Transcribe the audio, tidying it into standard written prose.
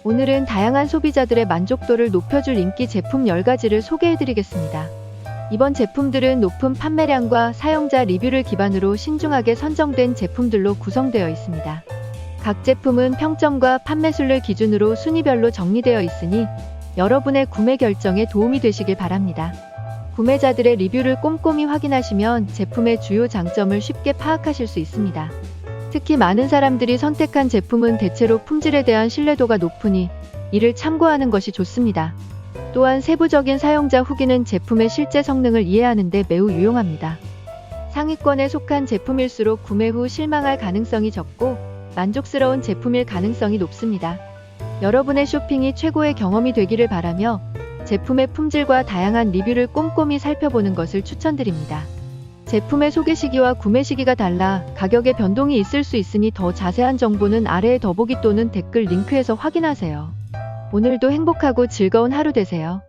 오늘은 다양한 소비자들의 만족도를 높여줄 인기 제품 10가지를 소개해드리겠습니다. 이번 제품들은 높은 판매량과 사용자 리뷰를 기반으로 신중하게 선정된 제품들로 구성되어 있습니다. 각 제품은 평점과 판매수를 기준으로 순위별로 정리되어 있으니 여러분의 구매 결정에 도움이 되시길 바랍니다. 구매자들의 리뷰를 꼼꼼히 확인하시면 제품의 주요 장점을 쉽게 파악하실 수 있습니다. 특히 많은 사람들이 선택한 제품은 대체로 품질에 대한 신뢰도가 높으니 이를 참고하는 것이 좋습니다. 또한 세부적인 사용자 후기는 제품의 실제 성능을 이해하는 데 매우 유용합니다. 상위권에 속한 제품일수록 구매 후 실망할 가능성이 적고 만족스러운 제품일 가능성이 높습니다. 여러분의 쇼핑이 최고의 경험이 되기를 바라며 제품의 품질과 다양한 리뷰를 꼼꼼히 살펴보는 것을 추천드립니다. 제품의 소개 시기와 구매 시기가 달라 가격에 변동이 있을 수 있으니 더 자세한 정보는 아래의 더보기 또는 댓글 링크에서 확인하세요. 오늘도 행복하고 즐거운 하루 되세요.